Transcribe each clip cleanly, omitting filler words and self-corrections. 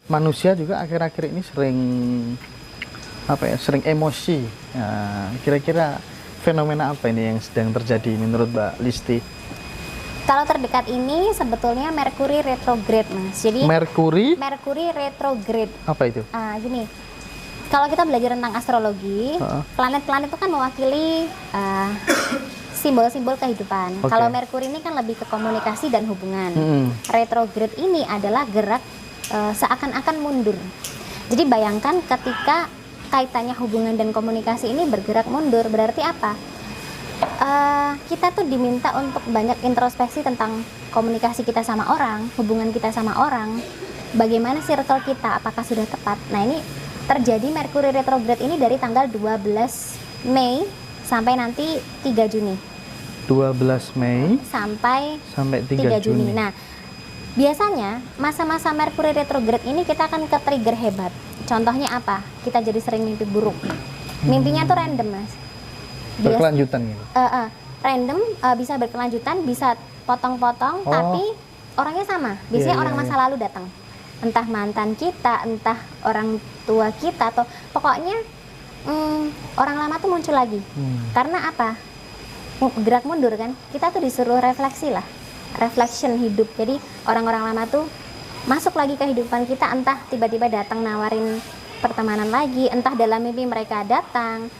Manusia juga akhir-akhir ini sering emosi. Nah, kira-kira fenomena apa ini yang sedang terjadi menurut Mbak Listi? Kalau terdekat ini sebetulnya Merkuri retrograde, Mas. Jadi Merkuri retrograde. apa itu? Gini, kalau kita belajar tentang astrologi, planet-planet itu kan mewakili simbol-simbol kehidupan. Okay. Kalau Merkuri ini kan lebih ke komunikasi dan hubungan. Retrograde ini adalah gerak seakan-akan mundur. Jadi bayangkan ketika kaitannya hubungan dan komunikasi ini bergerak mundur, berarti apa? Kita tuh diminta untuk banyak introspeksi tentang komunikasi kita sama orang, hubungan kita sama orang, bagaimana circle kita, apakah sudah tepat. Nah, ini terjadi Merkuri retrograde ini dari tanggal 12 Mei sampai nanti 3 Juni. 12 Mei sampai 3 Juni. Nah, biasanya masa-masa Merkuri retrograde ini kita akan ke trigger hebat. Contohnya apa? Kita jadi sering mimpi buruk. Mimpinya tuh random, Mas. Berkelanjutan gitu. Random, bisa berkelanjutan, bisa potong-potong, tapi orangnya sama. Biasanya orang masa lalu datang. Entah mantan kita, entah orang tua kita, atau pokoknya orang lama tuh muncul lagi. Karena apa? Gerak mundur kan? Kita tuh disuruh refleksi lah. Reflection hidup. Jadi orang-orang lama tuh masuk lagi ke kehidupan kita, entah tiba-tiba datang nawarin pertemanan lagi, entah dalam mimpi mereka datang,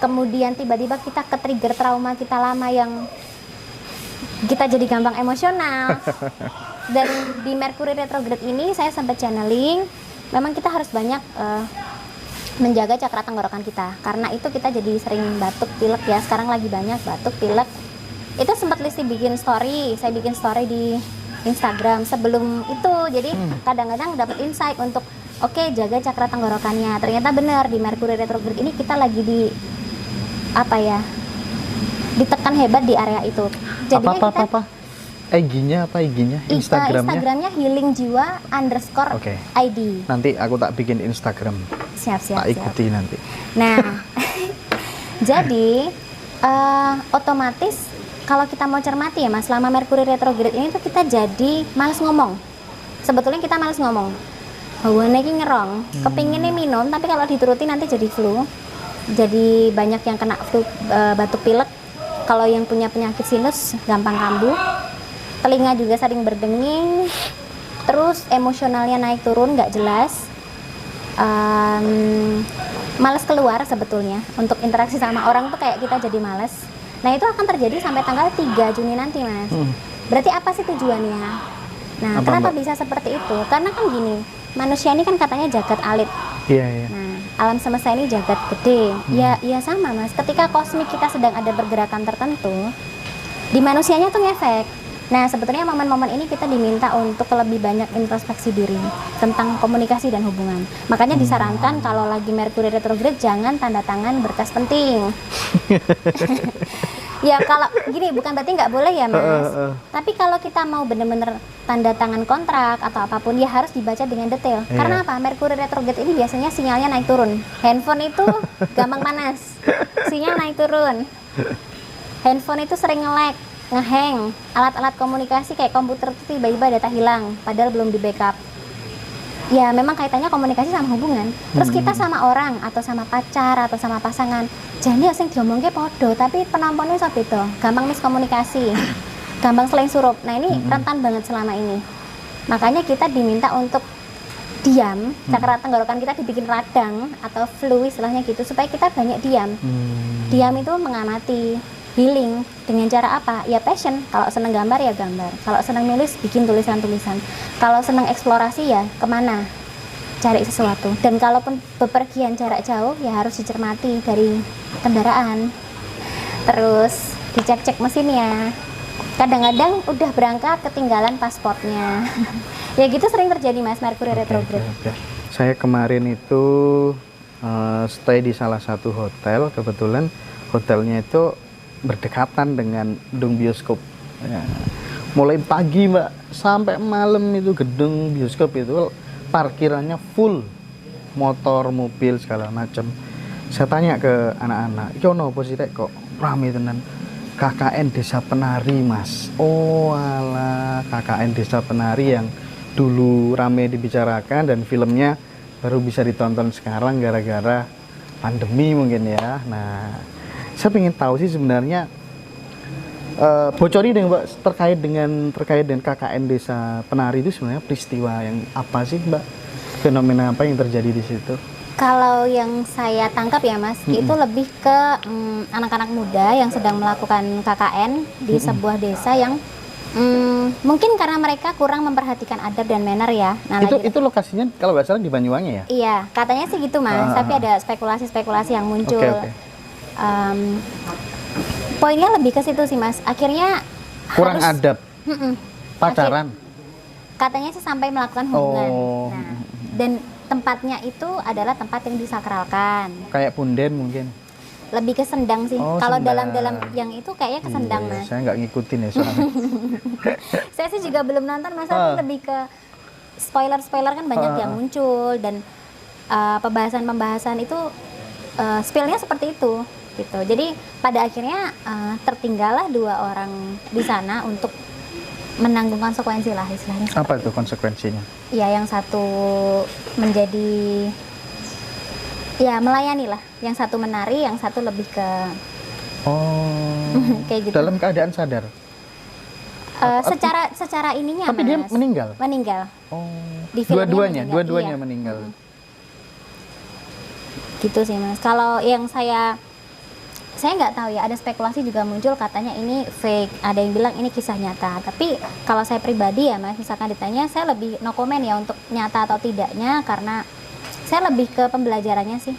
kemudian tiba-tiba kita ke-trigger trauma kita lama yang kita jadi gampang emosional. Dan di Merkuri retrograde ini saya sempat channeling, memang kita harus banyak menjaga cakra tenggorokan kita, karena itu kita jadi sering batuk pilek ya. Sekarang lagi banyak batuk pilek. Itu sempat Listi bikin story, saya bikin story di Instagram sebelum itu. Jadi kadang-kadang dapat insight untuk jaga cakra tenggorokannya. Ternyata benar di Merkuri retrograde ini kita lagi ditekan hebat di area itu. Jadinya IG-nya apa IG-nya? Instagramnya healingjiwa_id. Nanti aku tak bikin Instagram. Siap. Tak ikuti nanti. Nah, jadi otomatis kalau kita mau cermati ya Mas, selama Merkuri retrograde ini tuh kita jadi malas ngomong. Sebetulnya kita malas ngomong. Hawane iki ngerong, kepinginnya minum, tapi kalau dituruti nanti jadi flu. Jadi banyak yang kena flu, batuk pilek. Kalau yang punya penyakit sinus gampang kambuh. Telinga juga sering berdenging. Terus emosionalnya naik turun nggak jelas. Males keluar sebetulnya. Untuk interaksi sama orang tuh kayak kita jadi males. Nah, itu akan terjadi sampai tanggal 3 Juni nanti, Mas. Berarti apa sih tujuannya? Nah, kenapa bisa seperti itu? Karena kan gini, manusia ini kan katanya jagat alit. Iya. Nah, alam semesta ini jagat gede. Ya sama, Mas. Ketika kosmik kita sedang ada pergerakan tertentu, di manusianya tuh ngefek. Nah, sebetulnya momen-momen ini kita diminta untuk lebih banyak introspeksi diri tentang komunikasi dan hubungan. Makanya disarankan kalau lagi Merkuri retrograde jangan tanda tangan berkas penting. Ya kalau gini bukan berarti nggak boleh ya Mas. Tapi kalau kita mau bener-bener tanda tangan kontrak atau apapun ya harus dibaca dengan detail. Karena apa? Merkuri retrograde ini biasanya sinyalnya naik turun. Handphone itu gampang panas, sinyal naik turun. Handphone itu sering nge-lag, nge-hang. Alat-alat komunikasi kayak komputer itu tiba-tiba data hilang padahal belum di backup. Ya memang kaitannya komunikasi sama hubungan. Terus kita sama orang atau sama pacar atau sama pasangan, jadi sing diomongke podo tapi penamponnya so beda. Gampang miskomunikasi, gampang seling surup. Nah ini rentan banget selama ini. Makanya kita diminta untuk diam, cakra tenggorokan kita dibikin radang atau flu istilahnya gitu, supaya kita banyak diam. Diam itu mengamati, healing dengan cara apa? Ya passion. Kalau seneng gambar ya gambar. Kalau seneng nulis bikin tulisan-tulisan. Kalau seneng eksplorasi ya kemana? Cari sesuatu. Dan kalaupun bepergian jarak jauh ya harus dicermati dari kendaraan. Terus dicek-cek mesinnya. Kadang-kadang udah berangkat ketinggalan pasportnya. Ya gitu sering terjadi Mas Merkuri retrograde. Saya kemarin itu stay di salah satu hotel. Kebetulan hotelnya itu berdekatan dengan gedung bioskop. Ya. Mulai pagi Mbak sampai malam itu gedung bioskop itu parkirannya full, motor, mobil segala macam. Saya tanya ke anak-anak, "Iki ono opo sih kok rame tenan?" KKN Desa Penari, Mas. Oh alah, KKN Desa Penari yang dulu rame dibicarakan dan filmnya baru bisa ditonton sekarang gara-gara pandemi mungkin ya. Nah, saya ingin tahu sih sebenarnya bocori deh Mbak terkait dengan KKN Desa Penari itu sebenarnya peristiwa yang apa sih Mbak? Fenomena apa yang terjadi di situ? Kalau yang saya tangkap ya Mas, itu lebih ke anak-anak muda yang sedang melakukan KKN di sebuah desa yang mungkin karena mereka kurang memperhatikan adab dan manner ya. Nah, itu lokasinya kalau nggak salah di Banyuwangi ya? Iya, katanya sih gitu Mas, tapi ada spekulasi-spekulasi yang muncul. Okay. Poinnya lebih ke situ sih Mas, akhirnya kurang adab, pacaran. Katanya sih sampai melakukan hubungan. Nah, dan tempatnya itu adalah tempat yang disakralkan. Kayak punden mungkin. Lebih ke sendang sih. Kalau dalam yang itu kayaknya ke sendang Mas. Saya nggak ngikutin ya soalnya. Saya sih juga belum nonton Mas, tapi lebih ke spoiler kan banyak yang muncul dan pembahasan itu spillnya seperti itu gitu. Jadi pada akhirnya tertinggallah 2 orang di sana untuk menanggung konsekuensi lah istilahnya. Apa itu konsekuensinya? Ya, yang satu menjadi melayani lah, yang satu menari, yang satu lebih ke kayak gitu. Dalam keadaan sadar? Secara ininya tapi Mas, dia meninggal. Dua-duanya meninggal. Gitu sih Mas. Kalau yang saya nggak tahu ya, ada spekulasi juga muncul katanya ini fake, ada yang bilang ini kisah nyata. Tapi kalau saya pribadi ya Mas, misalkan ditanya, saya lebih no comment ya untuk nyata atau tidaknya, karena saya lebih ke pembelajarannya sih.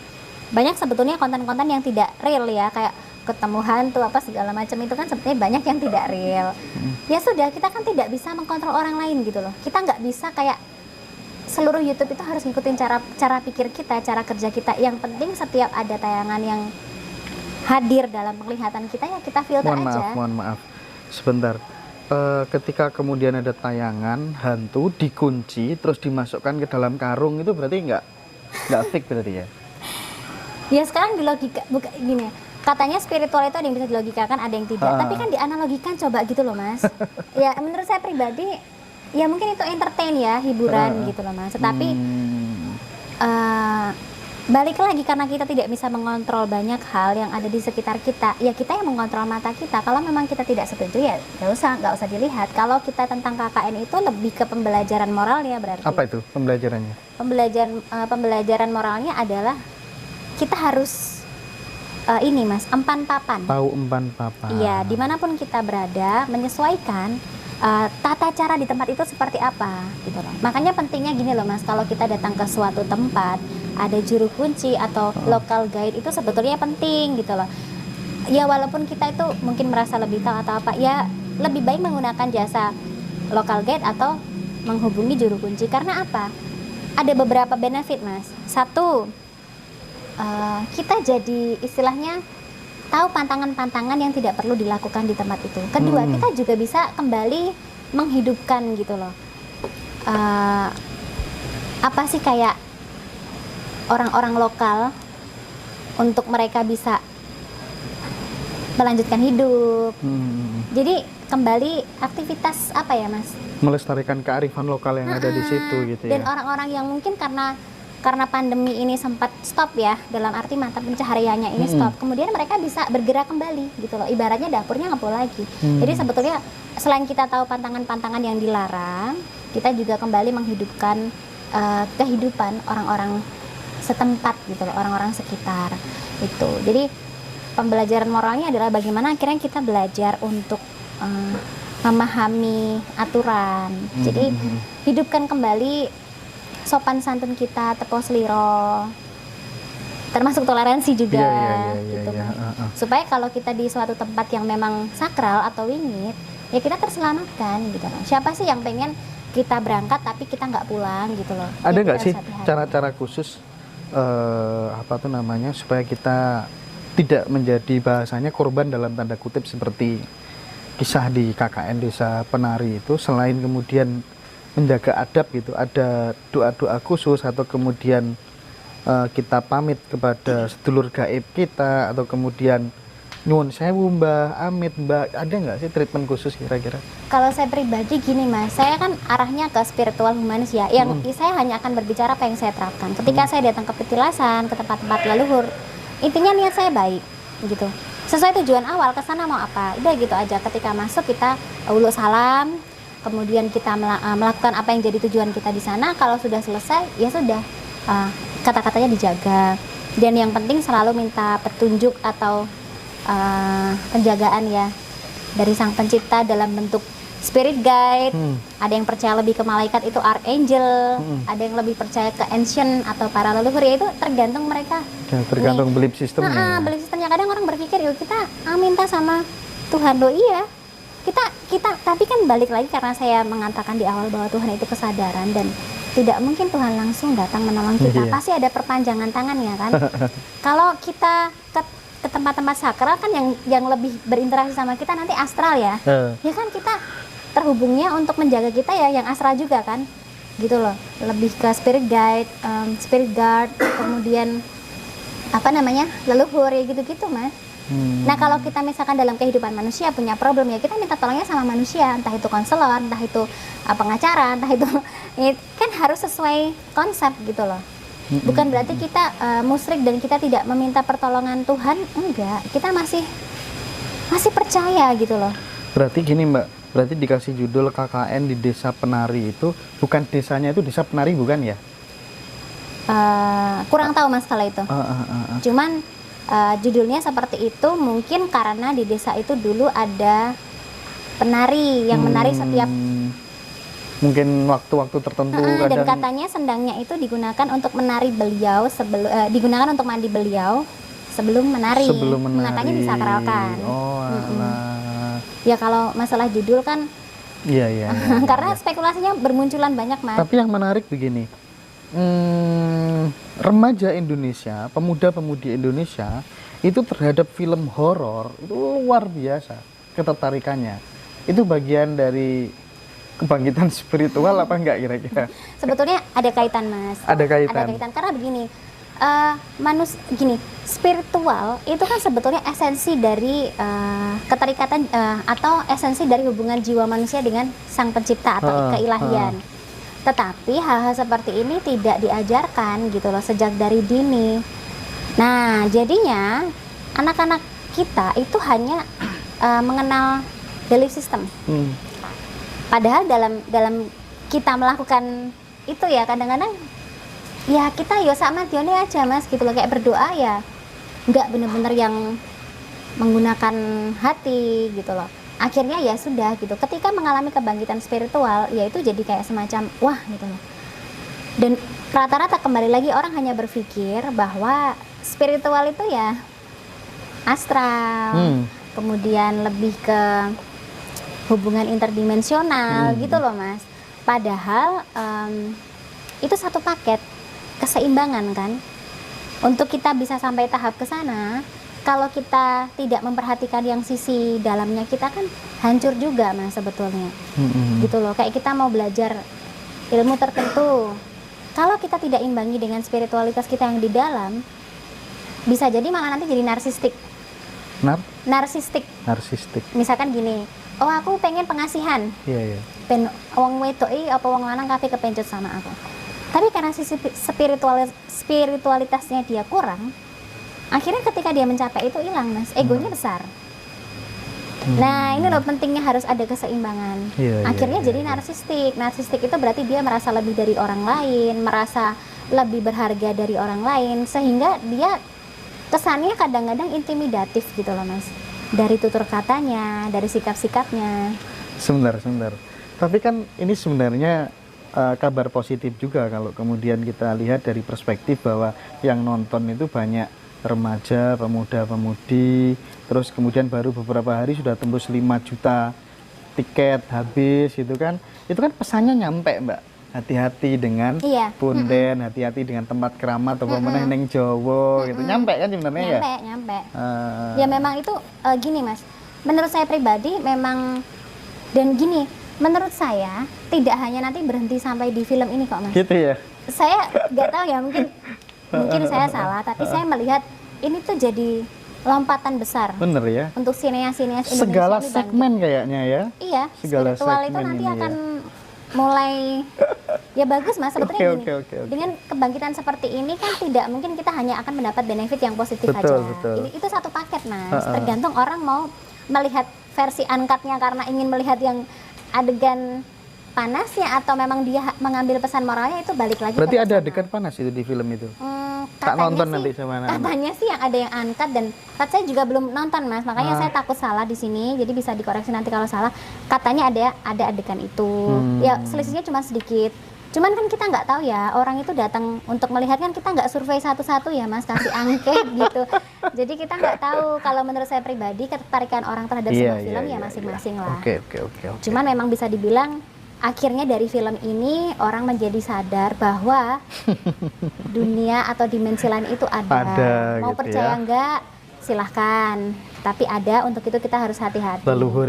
Banyak sebetulnya konten-konten yang tidak real ya, kayak ketemu hantu apa segala macam itu kan sebetulnya banyak yang tidak real. Ya sudah, kita kan tidak bisa mengkontrol orang lain gitu loh. Kita nggak bisa kayak seluruh YouTube itu harus ngikutin cara pikir kita, cara kerja kita. Yang penting setiap ada tayangan yang hadir dalam penglihatan kita, ya kita filter aja. Mohon maaf, sebentar. Ketika kemudian ada tayangan hantu dikunci terus dimasukkan ke dalam karung, itu berarti nggak fake berarti ya? Ya sekarang dilogika, bukan gini. Katanya spiritual itu ada yang bisa dilogikakan, ada yang tidak. Tapi kan dianalogikan coba gitu loh Mas. Ya menurut saya pribadi, ya mungkin itu entertain ya, hiburan gitu loh Mas. Tetapi balik lagi, karena kita tidak bisa mengontrol banyak hal yang ada di sekitar kita, ya kita yang mengontrol mata kita. Kalau memang kita tidak setuju ya nggak usah dilihat. Kalau kita tentang KKN itu lebih ke pembelajaran moralnya berarti. Apa itu pembelajarannya? Pembelajaran moralnya adalah kita harus ini Mas, empan papan. Tahu empan papan. Iya, dimanapun kita berada, menyesuaikan tata cara di tempat itu seperti apa gitu loh. Makanya pentingnya gini loh Mas, kalau kita datang ke suatu tempat ada juru kunci atau local guide, itu sebetulnya penting gitu loh. Ya walaupun kita itu mungkin merasa lebih tahu atau apa, ya lebih baik menggunakan jasa local guide atau menghubungi juru kunci. Karena apa? Ada beberapa benefit Mas. Satu, kita jadi istilahnya tahu pantangan-pantangan yang tidak perlu dilakukan di tempat itu. Kedua, kita juga bisa kembali menghidupkan gitu loh. Apa sih kayak orang-orang lokal untuk mereka bisa melanjutkan hidup. Jadi kembali aktivitas apa ya Mas? Melestarikan kearifan lokal yang ada di situ gitu ya. Dan orang-orang yang mungkin karena pandemi ini sempat stop ya, dalam arti mata pencahariannya ini stop, kemudian mereka bisa bergerak kembali gitu loh, ibaratnya dapurnya ngebul lagi. Jadi sebetulnya selain kita tahu pantangan-pantangan yang dilarang, kita juga kembali menghidupkan kehidupan orang-orang setempat gitu loh, orang-orang sekitar itu. Jadi pembelajaran moralnya adalah bagaimana akhirnya kita belajar untuk memahami aturan. Jadi hidupkan kembali sopan santun kita, tepos liro, termasuk toleransi juga gitu kan. Supaya kalau kita di suatu tempat yang memang sakral atau wingit, ya kita terselamatkan gitu loh. Siapa sih yang pengen kita berangkat tapi kita nggak pulang gitu loh? Ada nggak sih cara-cara khusus supaya kita tidak menjadi bahasanya korban dalam tanda kutip seperti kisah di KKN Desa Penari itu, selain kemudian menjaga adab gitu, ada doa-doa khusus atau kemudian kita pamit kepada sedulur gaib kita, atau kemudian Nyuwun sewu Mbah, amit Mbah, ada nggak sih treatment khusus kira-kira? Kalau saya pribadi gini Mas, saya kan arahnya ke spiritual humanis ya. Yang saya hanya akan berbicara apa yang saya terapkan. Ketika saya datang ke petilasan, ke tempat-tempat leluhur, intinya niat saya baik, gitu. Sesuai tujuan awal, ke sana mau apa? Udah gitu aja. Ketika masuk kita uluk salam, kemudian kita melakukan apa yang jadi tujuan kita di sana. Kalau sudah selesai, ya sudah, kata-katanya dijaga. Dan yang penting selalu minta petunjuk atau penjagaan ya dari Sang Pencipta dalam bentuk spirit guide. Ada yang percaya lebih ke malaikat, itu archangel. Ada yang lebih percaya ke ancient atau para leluhur, ya itu tergantung mereka. Ya, tergantung belief sistemnya. Belief sistemnya. Kadang orang berpikir yuk kita minta sama Tuhan. Loh iya, kita tapi kan balik lagi, karena saya mengatakan di awal bahwa Tuhan itu kesadaran dan tidak mungkin Tuhan langsung datang menolong kita. Pasti ada perpanjangan tangannya kan. Kalau kita ke tempat-tempat sakral kan yang lebih berinteraksi sama kita nanti astral ya. Ya kan kita terhubungnya untuk menjaga kita ya yang astral juga kan. Gitu loh. Lebih ke spirit guide, spirit guard, kemudian apa namanya? Leluhur ya gitu-gitu, Mas. Nah, kalau kita misalkan dalam kehidupan manusia punya problem ya kita minta tolongnya sama manusia, entah itu konselor, entah itu pengacara, entah itu ya, kan harus sesuai konsep gitu loh. Bukan berarti kita musyrik dan kita tidak meminta pertolongan Tuhan, enggak. Kita masih percaya gitu loh. Berarti gini Mbak, berarti dikasih judul KKN di Desa Penari itu bukan desanya itu Desa Penari bukan ya? Kurang tahu Mas kalau itu. Cuman judulnya seperti itu mungkin karena di desa itu dulu ada penari yang menari setiap mungkin waktu-waktu tertentu kadang. Dan katanya sendangnya itu digunakan untuk menari beliau digunakan untuk mandi beliau sebelum menari. Makanya disakralkan. Ya kalau masalah judul kan iya. karena spekulasinya bermunculan banyak Mas. Tapi yang menarik begini, remaja Indonesia, pemuda-pemudi Indonesia itu terhadap film horor itu luar biasa ketertarikannya. Itu bagian dari kebangkitan spiritual apa enggak kira-kira? Sebetulnya ada kaitan Mas. Ada kaitan karena begini, spiritual itu kan sebetulnya esensi dari keterikatan atau esensi dari hubungan jiwa manusia dengan Sang Pencipta atau keilahian. Tetapi hal-hal seperti ini tidak diajarkan gitu loh sejak dari dini. Nah, jadinya anak-anak kita itu hanya mengenal belief system. Padahal dalam kita melakukan itu ya kadang-kadang ya kita sama Dione aja Mas gitu loh, kayak berdoa ya nggak bener-bener yang menggunakan hati gitu loh. Akhirnya ya sudah gitu, ketika mengalami kebangkitan spiritual ya itu jadi kayak semacam wah gitu loh. Dan rata-rata kembali lagi orang hanya berpikir bahwa spiritual itu ya astral, kemudian lebih ke hubungan interdimensional gitu loh Mas. Padahal itu satu paket keseimbangan kan. Untuk kita bisa sampai tahap ke sana, kalau kita tidak memperhatikan yang sisi dalamnya kita kan hancur juga Mas sebetulnya. Gitu loh, kayak kita mau belajar ilmu tertentu, kalau kita tidak imbangi dengan spiritualitas kita yang di dalam, bisa jadi malah nanti jadi narsistik. Narsistik. Misalkan gini, oh aku pengen pengasihan. Iya. Ben wong wedok apa wong lanang kabeh kepencut sama aku. Tapi karena sisi spiritualitasnya dia kurang, akhirnya ketika dia mencapai itu hilang Mas, egonya besar. Nah ini loh pentingnya harus ada keseimbangan. Akhirnya jadi narsistik. Narsistik itu berarti dia merasa lebih dari orang lain, merasa lebih berharga dari orang lain, sehingga dia kesannya kadang-kadang intimidatif gitu loh Mas. Dari tutur katanya, dari sikap-sikapnya. Sebentar. Tapi kan ini sebenarnya kabar positif juga kalau kemudian kita lihat dari perspektif bahwa yang nonton itu banyak remaja, pemuda-pemudi, terus kemudian baru beberapa hari sudah tembus 5 juta tiket habis itu kan pesannya nyampe Mbak. Hati-hati dengan punden, hati-hati dengan tempat keramat atau meneh ning Jawa gitu. Nyampe kan sebenarnya ya? Nyampe. Ya memang itu gini Mas. Menurut saya pribadi memang dan gini, menurut saya tidak hanya nanti berhenti sampai di film ini kok Mas. Gitu ya. Saya nggak tahu ya, mungkin saya salah, tapi saya melihat ini tuh jadi lompatan besar Bener ya. untuk sineas-sineas Indonesia Segala ini bangkit. segmen kayaknya ya. Iya, segala spiritual itu segmen nanti ini akan mulai ya bagus Mas sebetulnya Oke, gini. oke. Dengan kebangkitan seperti ini kan tidak mungkin kita hanya akan mendapat benefit yang positif Betul, aja. betul. Itu satu paket Mas. Tergantung orang mau melihat versi uncut-nya karena ingin melihat yang adegan panasnya atau memang dia mengambil pesan moralnya, itu balik lagi Berarti ke ada pesan adegan panas itu di film itu. Tak katanya nonton sih, nanti sama anak-anak. katanya sih yang ada yang uncut dan saya juga belum nonton Mas, makanya saya takut salah di sini, jadi bisa dikoreksi nanti kalau salah. Katanya ada adegan itu, ya selisihnya cuma sedikit. Cuman kan kita nggak tahu ya, orang itu datang untuk melihat kan kita nggak survei satu-satu ya Mas, kasih angket gitu. Jadi kita nggak tahu, kalau menurut saya pribadi ketertarikan orang terhadap sebuah film ya masing-masing lah. Oke. Cuman memang bisa dibilang akhirnya dari film ini orang menjadi sadar bahwa dunia atau dimensi lain itu ada. Mau gitu percaya ya. enggak silahkan, tapi ada, untuk itu kita harus hati-hati. Leluhur